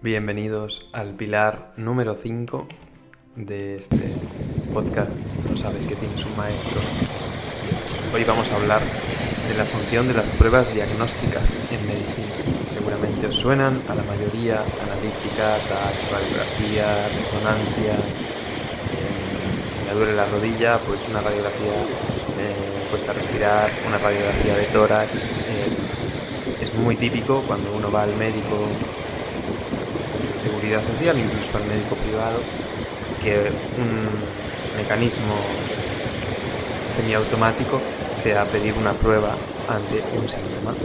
Bienvenidos al pilar número 5 de este podcast. No sabes que tienes un maestro. Hoy vamos a hablar de la función de las pruebas diagnósticas en medicina. Seguramente os suenan a la mayoría: analítica, TAC, radiografía, resonancia. Me duele la rodilla, pues una radiografía, me cuesta respirar, una radiografía de tórax. Es muy típico cuando uno va al médico de seguridad social, incluso al médico privado, que un mecanismo semiautomático sea pedir una prueba ante un síntoma.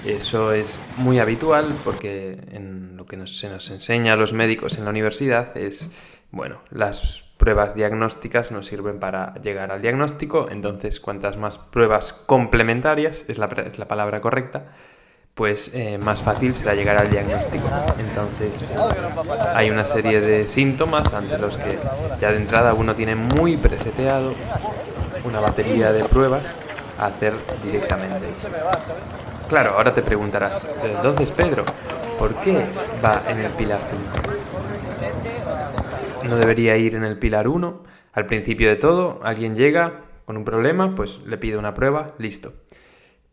Eso es muy habitual porque en lo que se nos enseña a los médicos en la universidad es, las pruebas diagnósticas nos sirven para llegar al diagnóstico. Entonces, cuantas más pruebas complementarias, es la palabra correcta, pues más fácil será llegar al diagnóstico. Entonces, hay una serie de síntomas ante los que ya de entrada uno tiene muy preseteado una batería de pruebas a hacer directamente. Claro, ahora te preguntarás, entonces, Pedro, ¿por qué va en el pilar 5? ¿No debería ir en el pilar 1? Al principio de todo, alguien llega con un problema, pues le pide una prueba, listo.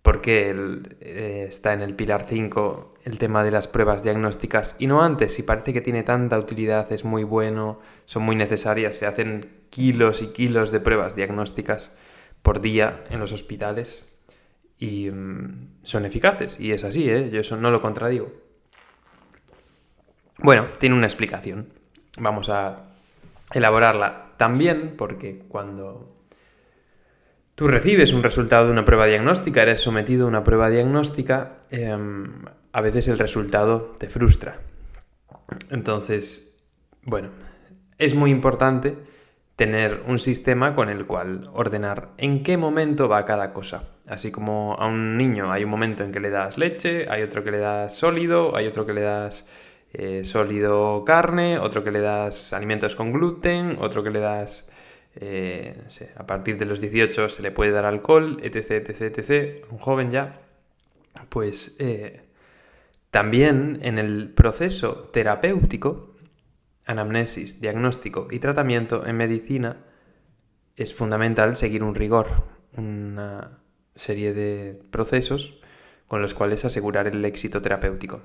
¿Por qué está en el pilar 5 el tema de las pruebas diagnósticas y no antes? Si parece que tiene tanta utilidad, es muy bueno, son muy necesarias, se hacen kilos y kilos de pruebas diagnósticas por día en los hospitales y son eficaces, y es así, yo eso no lo contradigo. Bueno, tiene una explicación. Vamos a elaborarla también, porque cuando tú recibes un resultado de una prueba diagnóstica, eres sometido a una prueba diagnóstica, a veces el resultado te frustra. Entonces, es muy importante tener un sistema con el cual ordenar en qué momento va cada cosa. Así como a un niño hay un momento en que le das leche, hay otro que le das sólido, hay otro que le das sólido carne, otro que le das alimentos con gluten, otro que le das... a partir de los 18 se le puede dar alcohol, etc, etc, etc. Un joven ya, pues también en el proceso terapéutico, anamnesis, diagnóstico y tratamiento en medicina, es fundamental seguir un rigor, una serie de procesos con los cuales asegurar el éxito terapéutico.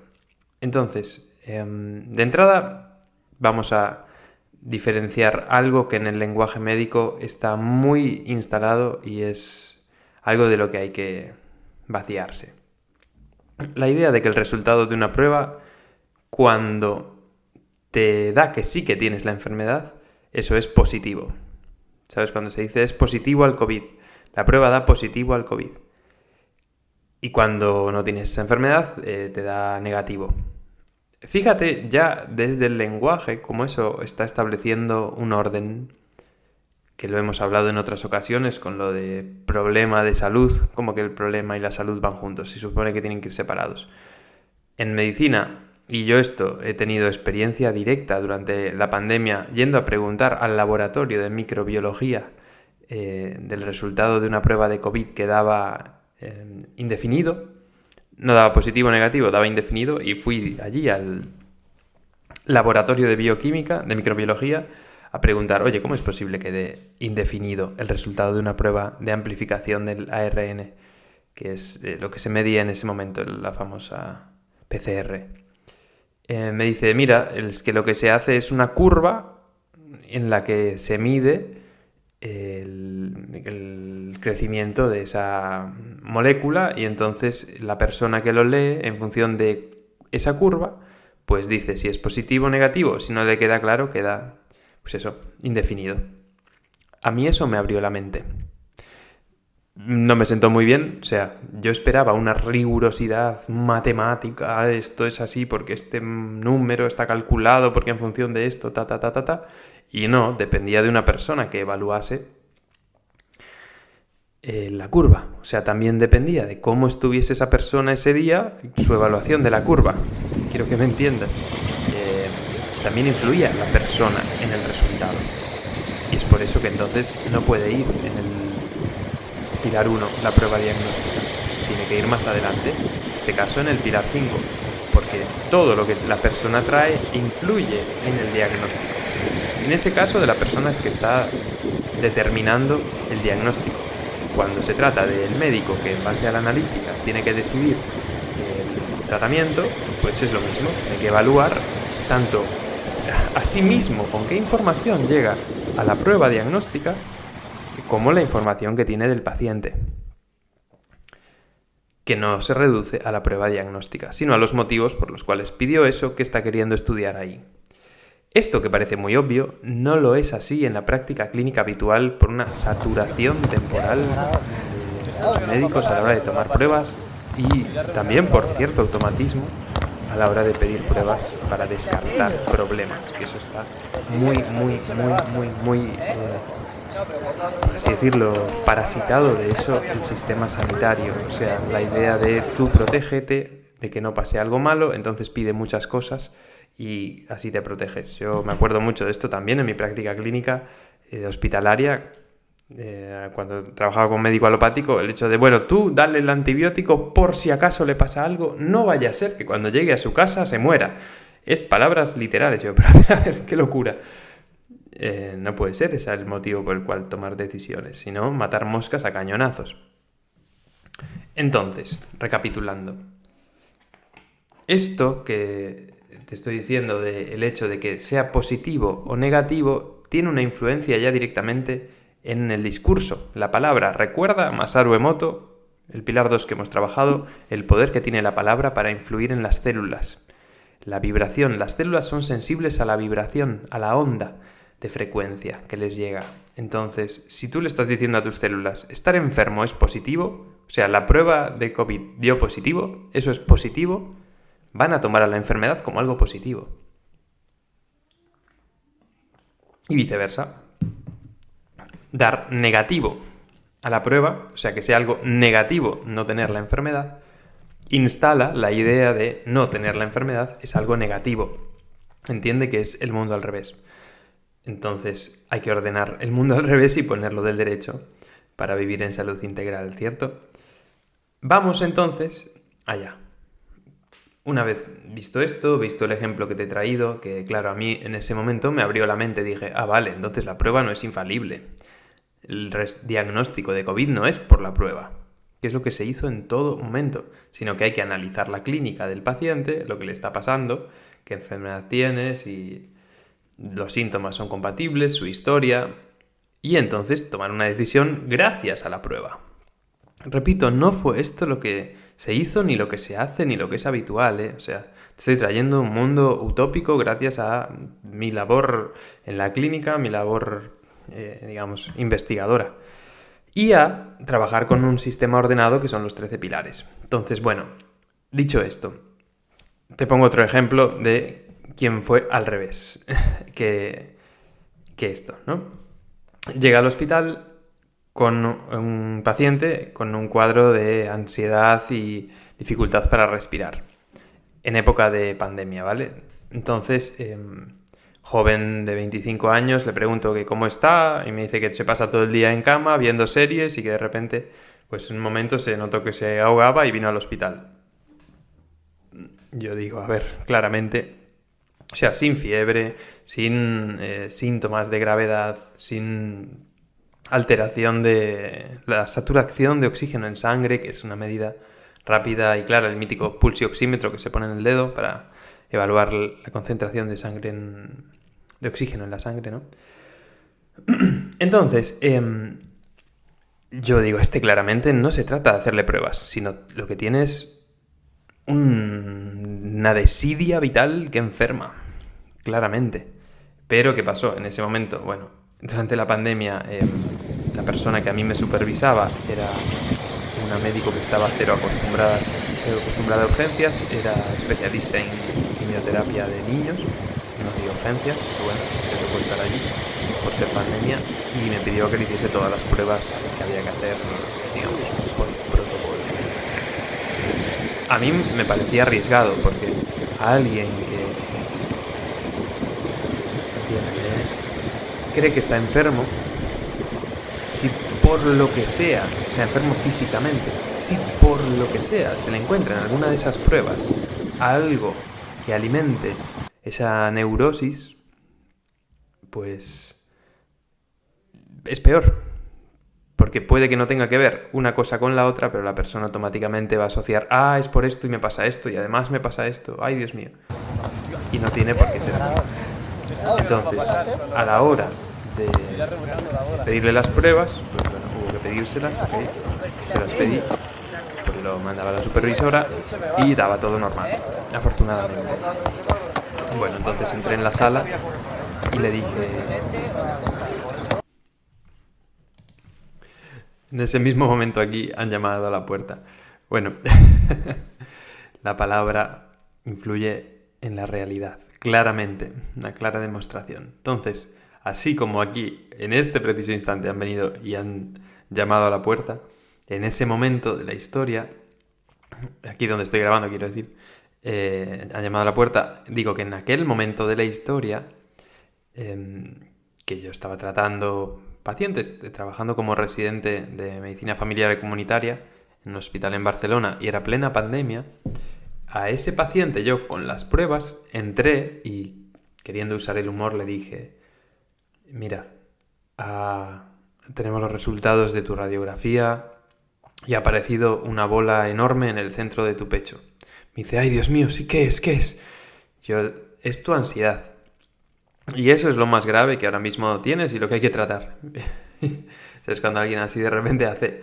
Entonces, de entrada vamos a diferenciar algo que en el lenguaje médico está muy instalado y es algo de lo que hay que vaciarse. La idea de que el resultado de una prueba, cuando te da que sí que tienes la enfermedad, eso es positivo. ¿Sabes? Cuando se dice es positivo al COVID, la prueba da positivo al COVID. Y cuando no tienes esa enfermedad, te da negativo. Fíjate ya desde el lenguaje cómo eso está estableciendo un orden, que lo hemos hablado en otras ocasiones con lo de problema de salud, como que el problema y la salud van juntos, se supone que tienen que ir separados. En medicina, y yo esto he tenido experiencia directa durante la pandemia, yendo a preguntar al laboratorio de microbiología del resultado de una prueba de COVID que daba indefinido. No daba positivo o negativo, daba indefinido, y fui allí al laboratorio de bioquímica, de microbiología, a preguntar, oye, ¿cómo es posible que dé indefinido el resultado de una prueba de amplificación del ARN, que es lo que se medía en ese momento, la famosa PCR? Me dice, mira, es que lo que se hace es una curva en la que se mide el crecimiento de esa molécula, y entonces la persona que lo lee, en función de esa curva, pues dice si es positivo o negativo. Si no le queda claro, queda, pues eso, indefinido. A mí eso me abrió la mente. No me sentó muy bien, o sea, yo esperaba una rigurosidad matemática, esto es así porque este número está calculado porque en función de esto, y no, dependía de una persona que evaluase la curva. O sea, también dependía de cómo estuviese esa persona ese día, su evaluación de la curva. Quiero que me entiendas. También influía la persona en el resultado. Y es por eso que entonces no puede ir en el pilar 1 la prueba diagnóstica. Tiene que ir más adelante, en este caso en el pilar 5, porque todo lo que la persona trae influye en el diagnóstico. En ese caso, de la persona que está determinando el diagnóstico. Cuando se trata del médico que en base a la analítica tiene que decidir el tratamiento, pues es lo mismo, tiene que evaluar tanto a sí mismo con qué información llega a la prueba diagnóstica como la información que tiene del paciente, que no se reduce a la prueba diagnóstica, sino a los motivos por los cuales pidió eso que está queriendo estudiar ahí. Esto, que parece muy obvio, no lo es así en la práctica clínica habitual por una saturación temporal de médicos a la hora de tomar pruebas y también por cierto automatismo a la hora de pedir pruebas para descartar problemas, que eso está muy, por así decirlo, parasitado de eso el sistema sanitario. O sea, la idea de tú protégete de que no pase algo malo, entonces pide muchas cosas y así te proteges. Yo me acuerdo mucho de esto también en mi práctica clínica hospitalaria, cuando trabajaba con médico alopático, el hecho de, bueno, tú dale el antibiótico por si acaso le pasa algo, no vaya a ser que cuando llegue a su casa se muera. Es palabras literales. Yo, pero a ver, qué locura. No puede ser ese el motivo por el cual tomar decisiones, sino matar moscas a cañonazos. Entonces, recapitulando, esto que te estoy diciendo del hecho de que sea positivo o negativo tiene una influencia ya directamente en el discurso. La palabra, recuerda a Masaru Emoto, el pilar 2 que hemos trabajado, el poder que tiene la palabra para influir en las células. La vibración, las células son sensibles a la vibración, a la onda de frecuencia que les llega. Entonces, si tú le estás diciendo a tus células, estar enfermo es positivo, o sea, la prueba de COVID dio positivo, eso es positivo, van a tomar a la enfermedad como algo positivo. Y viceversa. Dar negativo a la prueba, o sea, que sea algo negativo no tener la enfermedad, instala la idea de no tener la enfermedad es algo negativo. Entiende que es el mundo al revés. Entonces hay que ordenar el mundo al revés y ponerlo del derecho para vivir en salud integral, ¿cierto? Vamos entonces allá. Una vez visto esto, visto el ejemplo que te he traído, que claro, a mí en ese momento me abrió la mente, dije, vale, entonces la prueba no es infalible. El diagnóstico de COVID no es por la prueba, que es lo que se hizo en todo momento, sino que hay que analizar la clínica del paciente, lo que le está pasando, qué enfermedad tiene, si los síntomas son compatibles, su historia, y entonces tomar una decisión gracias a la prueba. Repito, no fue esto lo que se hizo, ni lo que se hace, ni lo que es habitual, ¿eh? O sea, te estoy trayendo un mundo utópico gracias a mi labor en la clínica, mi labor, investigadora. Y a trabajar con un sistema ordenado que son los 13 pilares. Entonces, bueno, dicho esto, te pongo otro ejemplo de quién fue al revés que esto, ¿no? Llega al hospital con un paciente con un cuadro de ansiedad y dificultad para respirar, en época de pandemia, ¿vale? Entonces, joven de 25 años, le pregunto que cómo está y me dice que se pasa todo el día en cama viendo series y que de repente, pues en un momento se notó que se ahogaba y vino al hospital. Yo digo, a ver, claramente, o sea, sin fiebre, sin síntomas de gravedad, sin alteración de la saturación de oxígeno en sangre, que es una medida rápida y clara, el mítico pulsioxímetro que se pone en el dedo para evaluar la concentración de sangre de oxígeno en la sangre, ¿no? Entonces, yo digo, claramente no se trata de hacerle pruebas, sino lo que tiene es una desidia vital que enferma, claramente. Pero, ¿qué pasó en ese momento? Bueno, durante la pandemia, la persona que a mí me supervisaba era una médico que estaba cero acostumbrada a urgencias, era especialista en quimioterapia de niños, no hacía urgencias, pero bueno, le tocó estar allí por ser pandemia y me pidió que le hiciese todas las pruebas que había que hacer, digamos, por protocolo. A mí me parecía arriesgado porque a alguien que cree que está enfermo, si por lo que sea, o sea, enfermo físicamente, si por lo que sea se le encuentra en alguna de esas pruebas algo que alimente esa neurosis, pues es peor. Porque puede que no tenga que ver una cosa con la otra, pero la persona automáticamente va a asociar, es por esto y me pasa esto, y además me pasa esto, ay Dios mío. Y no tiene por qué ser así. Entonces, a la hora de pedirle las pruebas, pues bueno, hubo que pedírselas, ok, se las pedí, pues lo mandaba a la supervisora y daba todo normal, afortunadamente. Bueno, entonces entré en la sala y le dije... En ese mismo momento aquí han llamado a la puerta. Bueno, la palabra influye en la realidad, claramente, una clara demostración. Entonces, así como aquí, en este preciso instante, han venido y han llamado a la puerta, en ese momento de la historia, aquí donde estoy grabando, quiero decir, han llamado a la puerta, digo que en aquel momento de la historia, que yo estaba tratando pacientes, trabajando como residente de medicina familiar y comunitaria en un hospital en Barcelona y era plena pandemia, a ese paciente yo con las pruebas entré y queriendo usar el humor le dije, mira, tenemos los resultados de tu radiografía y ha aparecido una bola enorme en el centro de tu pecho. Me dice, ay Dios mío, sí, ¿qué es? ¿Qué es? Yo, es tu ansiedad. Y eso es lo más grave que ahora mismo tienes y lo que hay que tratar. Es cuando alguien así de repente hace...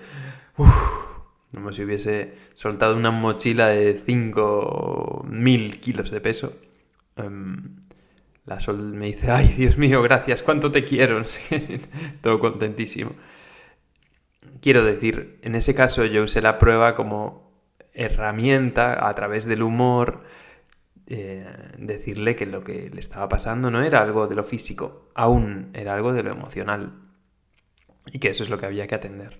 como si hubiese soltado una mochila de 5.000 kilos de peso. La Sol me dice, ay Dios mío, gracias, cuánto te quiero. Todo contentísimo. Quiero decir, en ese caso yo usé la prueba como herramienta a través del humor... decirle que lo que le estaba pasando no era algo de lo físico, aún era algo de lo emocional y que eso es lo que había que atender.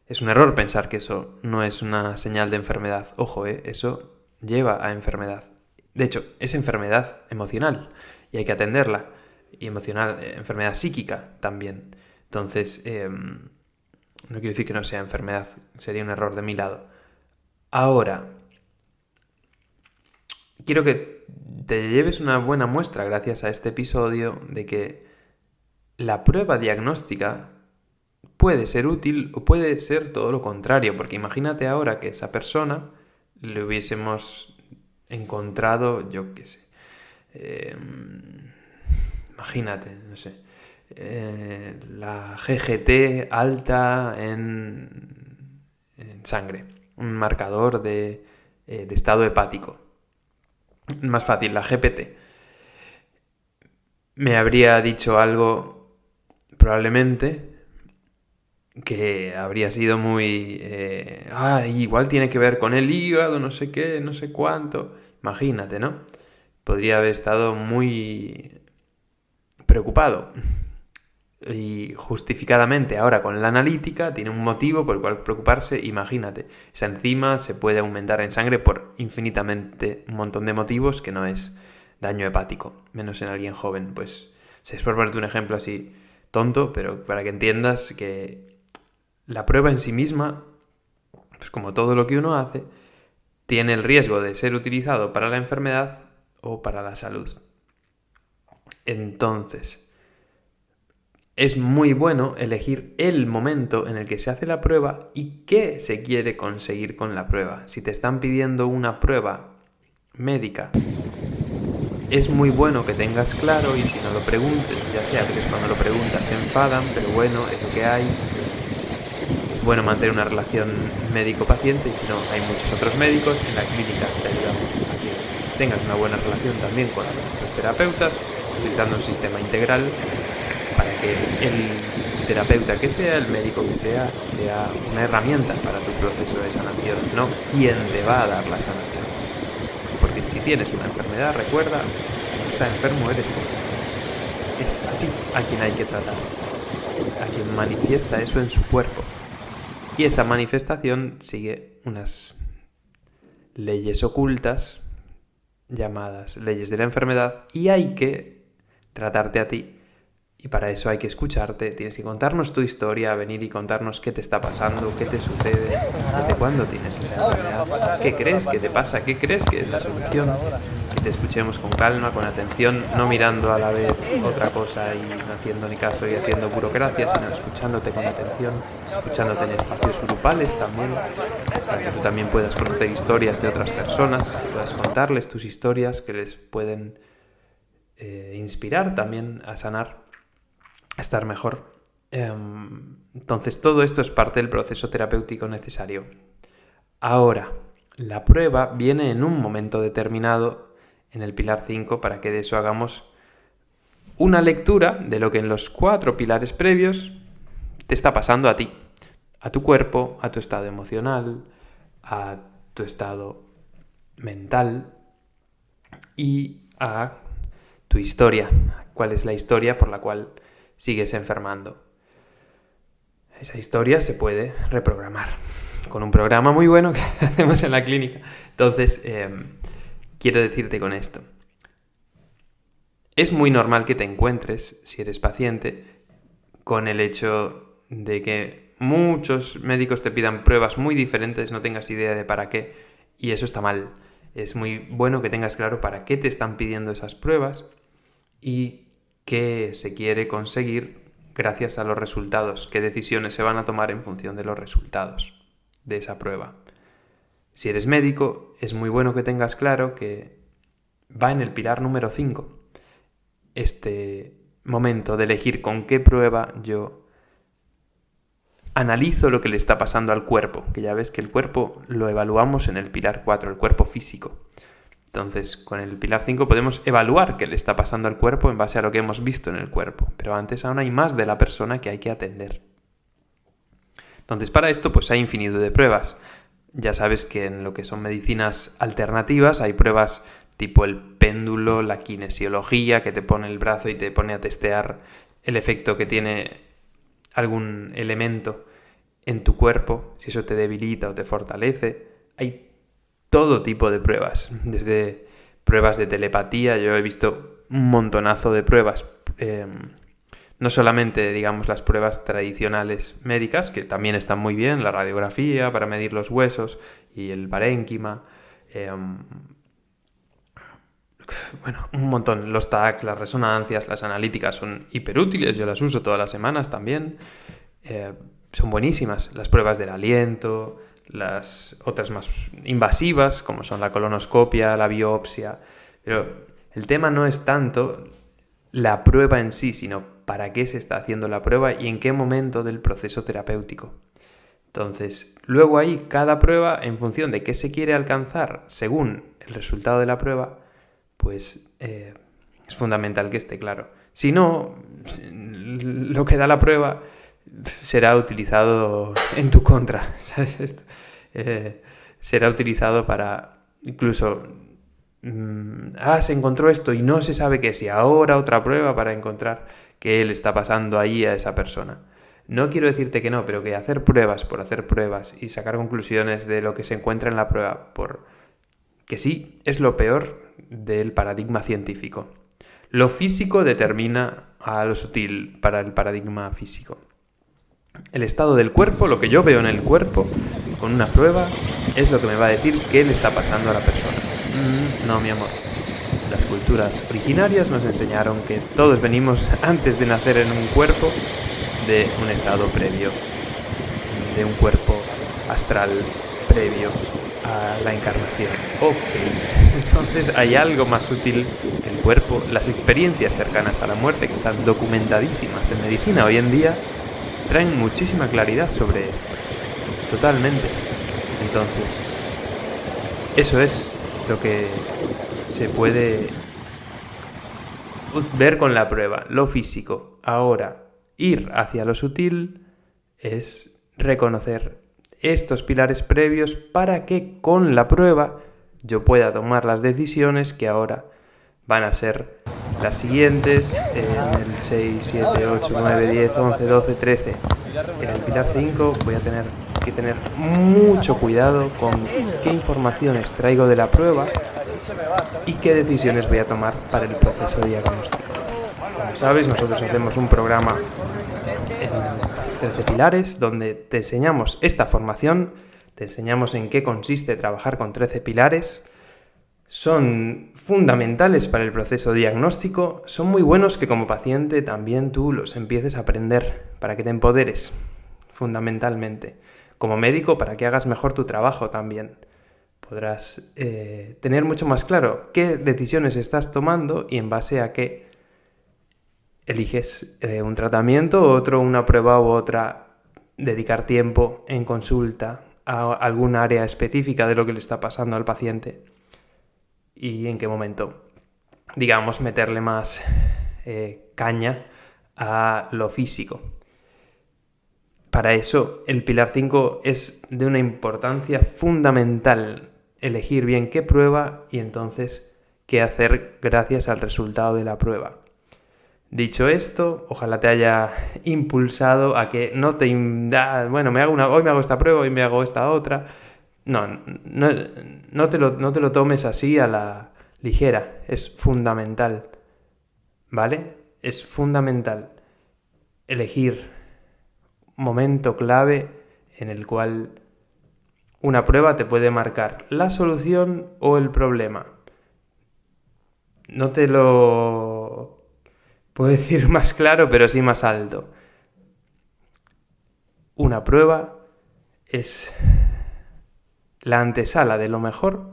Es un error pensar que eso no es una señal de enfermedad. Ojo, eso lleva a enfermedad. De hecho, es enfermedad emocional y hay que atenderla. Y emocional, enfermedad psíquica también. Entonces, no quiero decir que no sea enfermedad, sería un error de mi lado. Ahora, quiero que te lleves una buena muestra gracias a este episodio de que la prueba diagnóstica puede ser útil o puede ser todo lo contrario, porque imagínate ahora que esa persona le hubiésemos encontrado, yo qué sé, imagínate, no sé, la GGT alta en sangre, un marcador de estado hepático. Más fácil, la GPT. Me habría dicho algo, probablemente, que habría sido muy... igual tiene que ver con el hígado, no sé qué, no sé cuánto. Imagínate, ¿no? Podría haber estado muy preocupado. Y justificadamente ahora con la analítica tiene un motivo por el cual preocuparse, imagínate. Esa enzima se puede aumentar en sangre por infinitamente un montón de motivos que no es daño hepático, menos en alguien joven. Pues es por ponerte un ejemplo así tonto, pero para que entiendas que la prueba en sí misma, pues como todo lo que uno hace, tiene el riesgo de ser utilizado para la enfermedad o para la salud. Entonces, es muy bueno elegir el momento en el que se hace la prueba y qué se quiere conseguir con la prueba. Si te están pidiendo una prueba médica, es muy bueno que tengas claro y si no lo preguntes, ya sea que cuando lo preguntas se enfadan, pero bueno, es lo que hay. Es bueno mantener una relación médico-paciente y si no, hay muchos otros médicos en la clínica que te ayudan a que tengas una buena relación también con los terapeutas, utilizando un sistema integral para que el terapeuta que sea, el médico que sea una herramienta para tu proceso de sanación, no quien te va a dar la sanación. Porque si tienes una enfermedad, recuerda, quien está enfermo eres tú. Es a ti a quien hay que tratar, a quien manifiesta eso en su cuerpo. Y esa manifestación sigue unas leyes ocultas llamadas leyes de la enfermedad y hay que tratarte a ti. Y para eso hay que escucharte, tienes que contarnos tu historia, venir y contarnos qué te está pasando, qué te sucede, desde cuándo tienes esa enfermedad, qué crees que te pasa, qué crees que es la solución, qué le escuchemos con calma, con atención, no mirando a la vez otra cosa y no haciendo ni caso y haciendo burocracia, sino escuchándote con atención, escuchándote en espacios grupales también, para que tú también puedas conocer historias de otras personas, puedas contarles tus historias que les pueden inspirar también a sanar, a estar mejor. Entonces todo esto es parte del proceso terapéutico necesario. Ahora, la prueba viene en un momento determinado en el pilar 5 para que de eso hagamos una lectura de lo que en los 4 pilares previos te está pasando a ti, a tu cuerpo, a tu estado emocional, a tu estado mental y a tu historia. ¿Cuál es la historia por la cual sigues enfermando? Esa historia se puede reprogramar con un programa muy bueno que hacemos en la clínica. Entonces, quiero decirte con esto. Es muy normal que te encuentres, si eres paciente, con el hecho de que muchos médicos te pidan pruebas muy diferentes, no tengas idea de para qué, y eso está mal. Es muy bueno que tengas claro para qué te están pidiendo esas pruebas y qué se quiere conseguir gracias a los resultados, qué decisiones se van a tomar en función de los resultados de esa prueba. Si eres médico, es muy bueno que tengas claro que va en el pilar número 5 este momento de elegir con qué prueba yo analizo lo que le está pasando al cuerpo, que ya ves que el cuerpo lo evaluamos en el pilar 4, el cuerpo físico. Entonces, con el pilar 5 podemos evaluar qué le está pasando al cuerpo en base a lo que hemos visto en el cuerpo, pero antes aún hay más de la persona que hay que atender. Entonces, para esto pues hay infinito de pruebas. Ya sabes que en lo que son medicinas alternativas hay pruebas tipo el péndulo, la kinesiología, que te pone el brazo y te pone a testear el efecto que tiene algún elemento en tu cuerpo, si eso te debilita o te fortalece. Hay todo tipo de pruebas, desde pruebas de telepatía. Yo he visto un montonazo de pruebas, no solamente, digamos, las pruebas tradicionales médicas, que también están muy bien, la radiografía para medir los huesos y el parénquima, bueno, un montón. Los TAC, las resonancias, las analíticas son hiperútiles, yo las uso todas las semanas también. Son buenísimas. Las pruebas del aliento, las otras más invasivas, como son la colonoscopia, la biopsia. Pero el tema no es tanto la prueba en sí, sino para qué se está haciendo la prueba y en qué momento del proceso terapéutico. Entonces, luego ahí cada prueba, en función de qué se quiere alcanzar según el resultado de la prueba, pues es fundamental que esté claro. Si no, lo que da la prueba será utilizado en tu contra, ¿sabes? Esto, será utilizado para incluso se encontró esto y no se sabe qué es, y ahora otra prueba para encontrar qué le está pasando ahí a esa persona. No quiero decirte que no, pero que hacer pruebas por hacer pruebas y sacar conclusiones de lo que se encuentra en la prueba por que sí es lo peor del paradigma científico. Lo físico determina a lo sutil para el paradigma físico. El estado del cuerpo, lo que yo veo en el cuerpo con una prueba, es lo que me va a decir qué le está pasando a la persona. No, mi amor. Las culturas originarias nos enseñaron que todos venimos antes de nacer en un cuerpo de un estado previo, de un cuerpo astral previo a la encarnación. Ok, entonces hay algo más sutil que el cuerpo. Las experiencias cercanas a la muerte, que están documentadísimas en medicina hoy en día, traen muchísima claridad sobre esto. Totalmente. Entonces, eso es lo que se puede ver con la prueba, lo físico. Ahora, ir hacia lo sutil es reconocer estos pilares previos para que con la prueba yo pueda tomar las decisiones que ahora van a ser las siguientes en el 6, 7, 8, 9, 10, 11, 12, 13. En el pilar 5 voy a tener que tener mucho cuidado con qué informaciones traigo de la prueba y qué decisiones voy a tomar para el proceso diagnóstico. Como sabes, nosotros hacemos un programa en 13 pilares donde te enseñamos esta formación, te enseñamos en qué consiste trabajar con 13 pilares, son fundamentales para el proceso diagnóstico, son muy buenos que como paciente también tú los empieces a aprender para que te empoderes, fundamentalmente. Como médico, para que hagas mejor tu trabajo también. Podrás tener mucho más claro qué decisiones estás tomando y en base a qué eliges un tratamiento, otro, una prueba u otra, dedicar tiempo en consulta a algún área específica de lo que le está pasando al paciente y en qué momento, digamos, meterle más caña a lo físico. Para eso, el pilar 5 es de una importancia fundamental, elegir bien qué prueba y entonces qué hacer gracias al resultado de la prueba. Dicho esto, ojalá te haya impulsado a que no te... bueno, hoy me hago esta prueba, hoy me hago esta otra. No te lo tomes así a la ligera. Es fundamental, ¿vale? Es fundamental elegir un momento clave en el cual una prueba te puede marcar la solución o el problema. No te lo puedo decir más claro, pero sí más alto. Una prueba es la antesala de lo mejor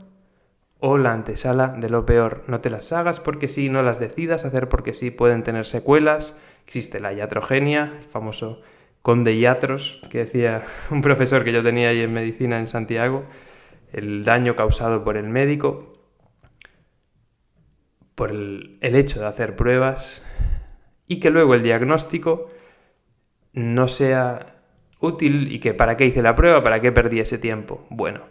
o la antesala de lo peor. No te las hagas porque sí, no las decidas hacer porque sí, pueden tener secuelas. Existe la iatrogenia, el famoso conde Iatros, que decía un profesor que yo tenía ahí en medicina en Santiago, el daño causado por el médico, por el hecho de hacer pruebas y que luego el diagnóstico no sea útil y que ¿para qué hice la prueba? ¿Para qué perdí ese tiempo? Bueno,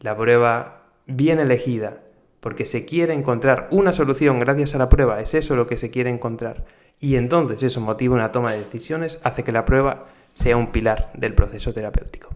la prueba bien elegida porque se quiere encontrar una solución gracias a la prueba, es eso lo que se quiere encontrar. Y entonces eso motiva una toma de decisiones, hace que la prueba sea un pilar del proceso terapéutico.